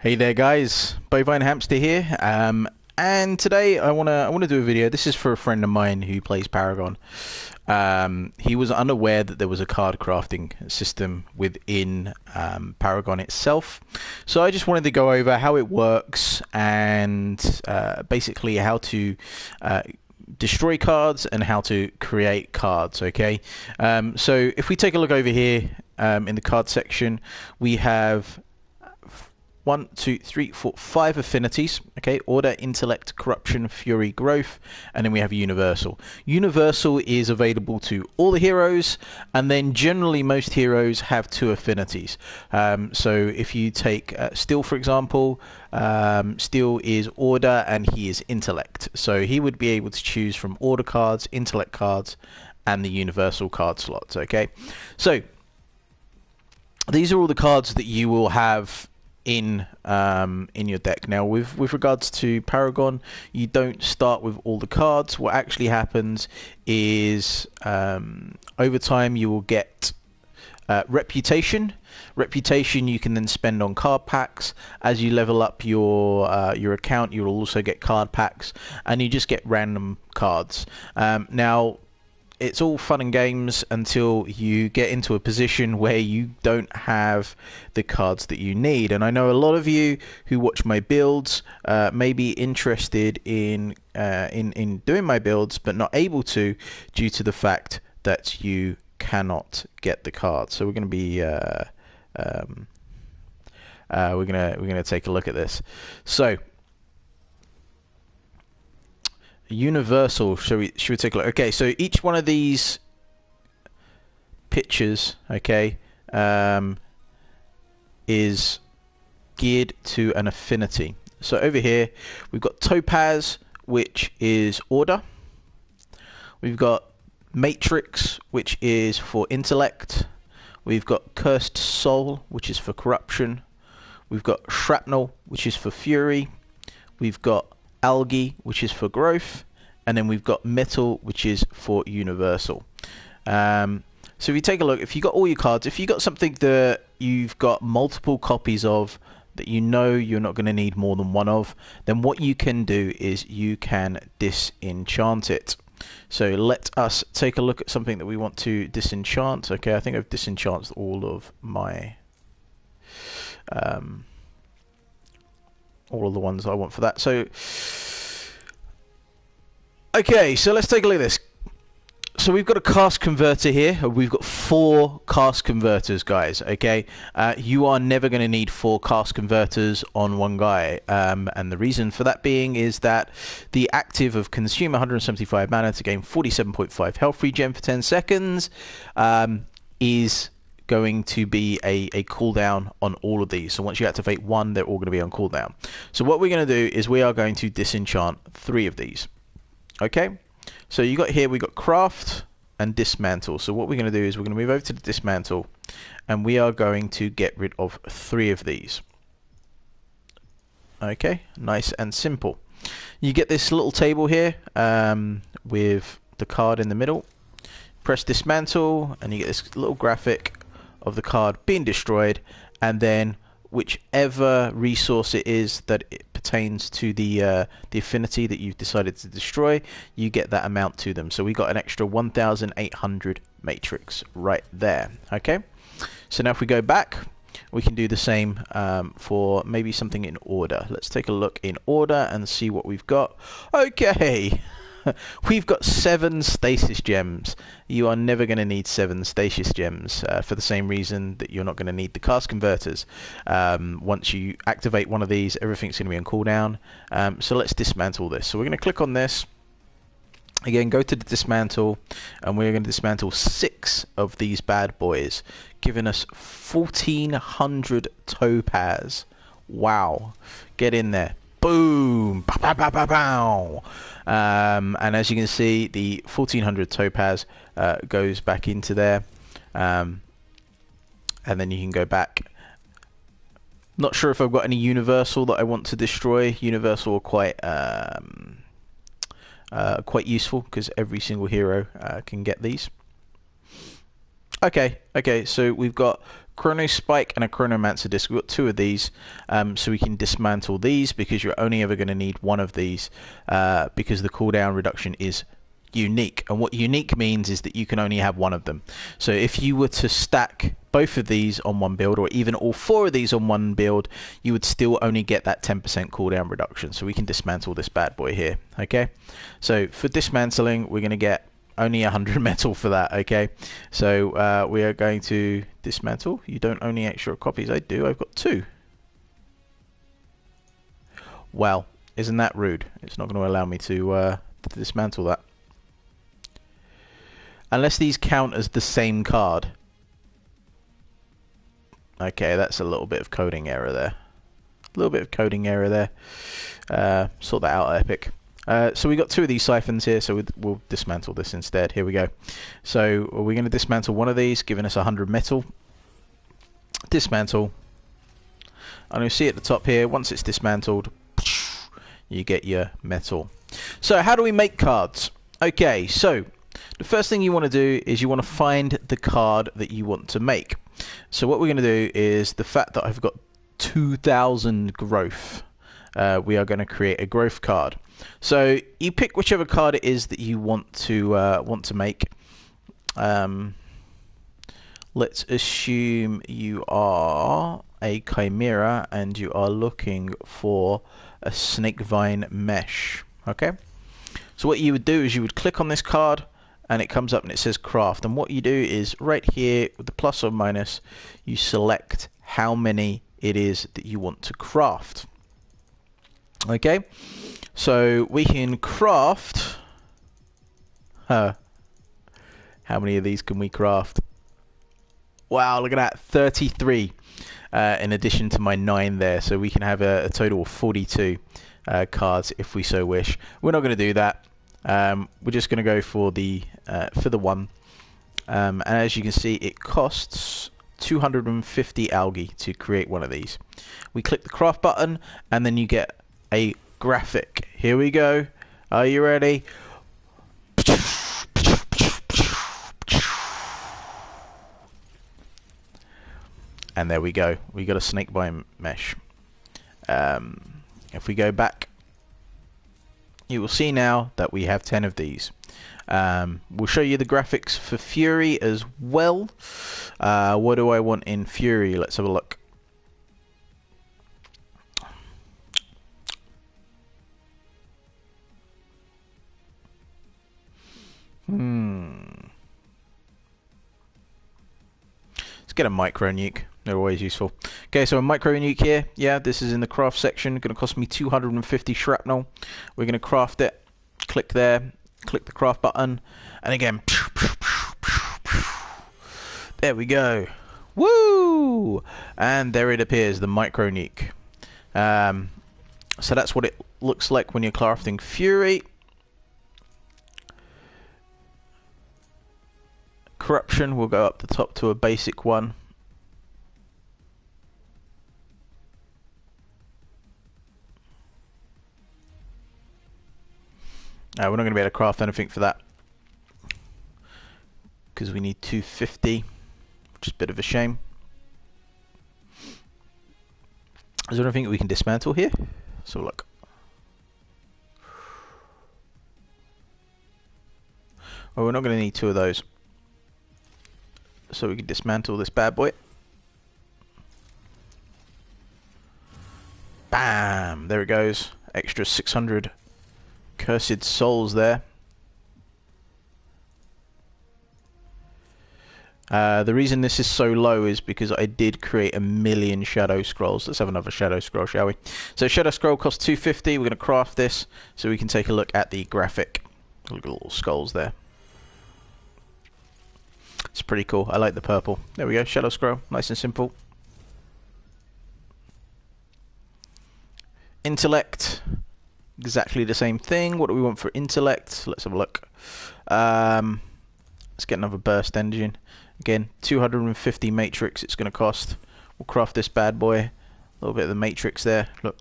Hey there guys, Bovine Hamster here, and today I wanna do a video. This is for a friend of mine who plays Paragon. He was unaware that there was a card crafting system within Paragon itself, so I just wanted to go over how it works and basically how to destroy cards and how to create cards. Okay, so if we take a look over here in the card section, we have 1, 2, 3, 4, 5 affinities. Okay, Order, Intellect, Corruption, Fury, Growth, and then we have Universal. Universal is available to all the heroes, and then generally most heroes have 2 affinities. So if you take Steel, for example, Steel is Order and he is Intellect. So he would be able to choose from Order cards, Intellect cards, and the Universal card slots. Okay, so these are all the cards that you will have in your deck. Now with regards to Paragon, you don't start with all the cards. What actually happens is over time you will get reputation you can then spend on card packs. As you level up your account, you will also get card packs, and you just get random cards. Now it's all fun and games until you get into a position where you don't have the cards that you need. And I know a lot of you who watch my builds may be interested in doing my builds, but not able to due to the fact that you cannot get the cards. So we're going to be we're gonna take a look at this. So Universal, should we take a look? Okay, so each one of these pictures, okay, is geared to an affinity. So over here we've got Topaz, which is Order. We've got Matrix, which is for Intellect. We've got Cursed Soul, which is for Corruption. We've got Shrapnel, which is for Fury. We've got Algae, which is for Growth, and then we've got Metal, which is for Universal. So if you take a look, if you got all your cards, if you got something that you've got multiple copies of that you know you're not going to need more than one of, then what you can do is you can disenchant it. So let us take a look at something that we want to disenchant. Okay, I think I've disenchanted all of my all of the ones I want for that. So okay, so let's take a look at this. So we've got a cast converter here. We've got 4 cast converters, guys. Okay, you are never going to need 4 cast converters on one guy, and the reason for that being is that the active of consume 175 mana to gain 47.5 health regen for 10 seconds is going to be a cooldown on all of these. So once you activate one, they're all going to be on cooldown. So what we're going to do is we are going to disenchant 3 of these. Okay, so you got here, we got Craft and Dismantle. So what we're going to do is we're going to move over to the Dismantle, and we are going to get rid of 3 of these. Okay, nice and simple. You get this little table here with the card in the middle. Press Dismantle and you get this little graphic of the card being destroyed, and then whichever resource it is that it pertains to the affinity that you've decided to destroy, you get that amount to them. So we got an extra 1,800 matrix right there. Okay, so now if we go back, we can do the same for maybe something in Order. Let's take a look in Order and see what we've got. Okay. We've got 7 stasis gems. You are never going to need 7 stasis gems for the same reason that you're not going to need the cast converters. Once you activate one of these, everything's going to be on cooldown. So let's dismantle this. So we're going to click on this. Again, go to the dismantle, and we're going to dismantle 6 of these bad boys, giving us 1,400 topaz. Wow. Get in there. Boom! Bow, bow, bow, bow, bow. And as you can see, the 1,400 topaz goes back into there, and then you can go back. Not sure if I've got any Universal that I want to destroy. Universal are quite useful because every single hero can get these. Okay, so we've got Chrono Spike and a Chronomancer disc. We've got two of these, so we can dismantle these because you're only ever going to need one of these because the cooldown reduction is unique. And what unique means is that you can only have one of them. So if you were to stack both of these on one build, or even all four of these on one build, you would still only get that 10% cooldown reduction. So we can dismantle this bad boy here. Okay, so for dismantling, we're going to get only 100 metal for that. Okay, so we are going to dismantle. You don't own any extra copies. I do. I've got 2. Well, isn't that rude? It's not going to allow me to dismantle that unless these count as the same card. Okay, that's a little bit of coding error there. A little bit of coding error there. Sort that out, Epic. So we got 2 of these siphons here, so we'll dismantle this instead. Here we go. So we're going to dismantle one of these, giving us 100 metal. Dismantle. And you'll see at the top here, once it's dismantled, you get your metal. So how do we make cards? Okay, so the first thing you want to do is you want to find the card that you want to make. So what we're going to do is, the fact that I've got 2000 growth, we are going to create a growth card. So you pick whichever card it is that you want to make. Let's assume you are a Chimera and you are looking for a Snakevine Mesh. Okay. So what you would do is you would click on this card, and it comes up and it says craft. And what you do is right here with the plus or minus, you select how many it is that you want to craft. Okay, so we can craft. How many of these can we craft? Wow, look at that, 33 in addition to my 9 there. So we can have a total of 42 cards if we so wish. We're not going to do that. We're just going to go for the one, and as you can see, it costs 250 algae to create one of these. We click the craft button, and then you get a graphic. Here we go. Are you ready? And there we go. We got a Snakevine Mesh. If we go back, you will see now that we have 10 of these. We'll show you the graphics for Fury as well. What do I want in Fury? Let's have a look. Let's get a micro nuke. They're always useful. Okay, so a micro nuke here. Yeah, this is in the craft section. Going to cost me 250 shrapnel. We're going to craft it. Click there. Click the craft button. And again. There we go. Woo! And there it appears, the micro nuke. So that's what it looks like when you're crafting Fury. Corruption will go up the top to a basic one. We're not going to be able to craft anything for that because we need 250, which is a bit of a shame. Is there anything we can dismantle here? So look. Well, we're not going to need 2 of those. So we can dismantle this bad boy. Bam! There it goes. Extra 600 cursed souls there. The reason this is so low is because I did create 1,000,000 shadow scrolls. Let's have another shadow scroll, shall we? So shadow scroll costs 250. We're going to craft this so we can take a look at the graphic. Look at the little skulls there. It's pretty cool. I like the purple. There we go. Shadow scroll. Nice and simple. Intellect. Exactly the same thing. What do we want for intellect? Let's have a look. Let's get another burst engine. Again, 250 matrix it's going to cost. We'll craft this bad boy. A little bit of the matrix there. Look.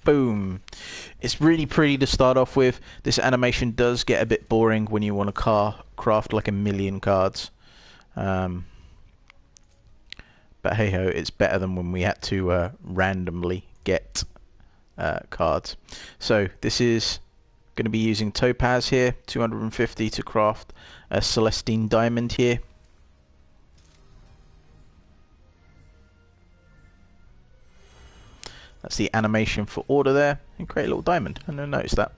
Boom. It's really pretty to start off with. This animation does get a bit boring when you want to craft like 1,000,000 cards. But hey ho, it's better than when we had to randomly get cards. So this is going to be using topaz here, 250 to craft a celestine diamond here. That's the animation for order there, and create a little diamond. I didn't notice that.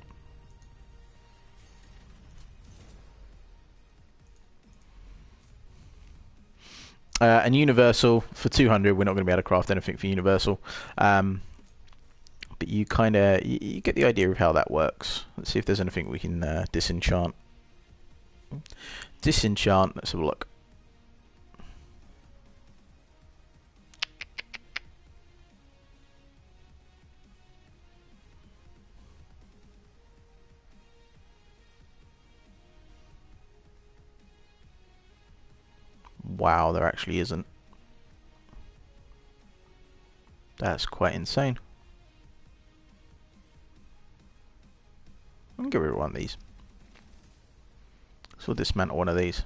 And universal for 200, we're not going to be able to craft anything for universal. But you kind of you get the idea of how that works. Let's see if there's anything we can disenchant. Disenchant. Let's have a look. Wow, there actually isn't. That's quite insane. I'm gonna get rid of one of these. So we'll dismantle one of these.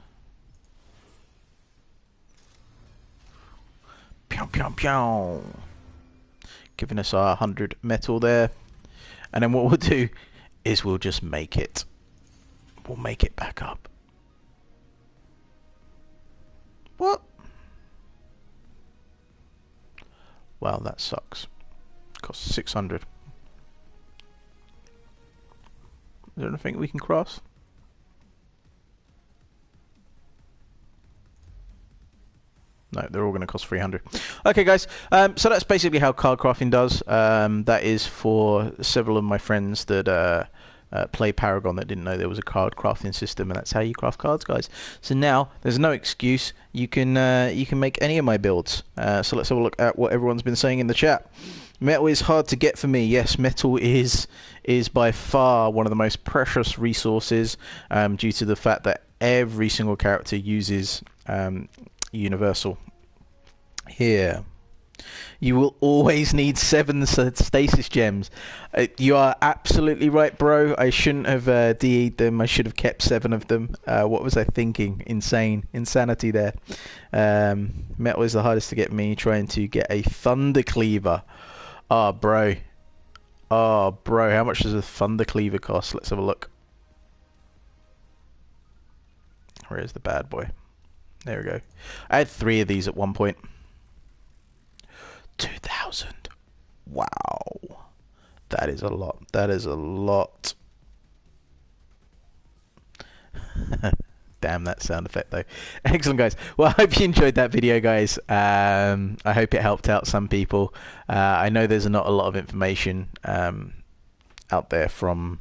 Pew pew pew. Giving us our 100 metal there. And then what we'll do is we'll just make it. We'll make it back up. What? Well, that sucks. Costs 600. Is there anything we can cross? No, they're all going to cost 300. Okay, guys. So that's basically how card crafting does. That is for several of my friends that play Paragon that didn't know there was a card crafting system, and that's how you craft cards, guys. So now there's no excuse. You can make any of my builds. So let's have a look at what everyone's been saying in the chat. Metal is hard to get for me. Yes, metal is by far one of the most precious resources, due to the fact that every single character uses universal. Here, you will always need 7 stasis gems. You are absolutely right, bro. I shouldn't have DE'd them. I should have kept 7 of them. What was I thinking? Insanity there. Metal is the hardest to get me. Trying to get a thunder cleaver. Oh, bro. Oh, bro. How much does a thunder cleaver cost? Let's have a look. Where's the bad boy? There we go. I had 3 of these at one point. 2,000. Wow. That is a lot. That is a lot. Damn that sound effect though. Excellent, guys. Well, I hope you enjoyed that video, guys. I hope it helped out some people. I know there's not a lot of information out there from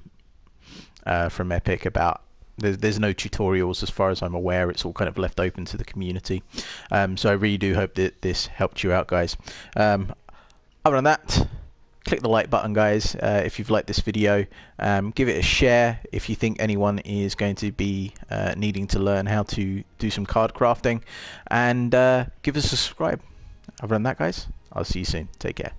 Epic about. There's no tutorials as far as I'm aware. It's all kind of left open to the community. So I really do hope that this helped you out, guys. Other than that, click the like button, guys, if you've liked this video. Give it a share if you think anyone is going to be needing to learn how to do some card crafting. And give us a subscribe. Other than that, guys, I'll see you soon. Take care.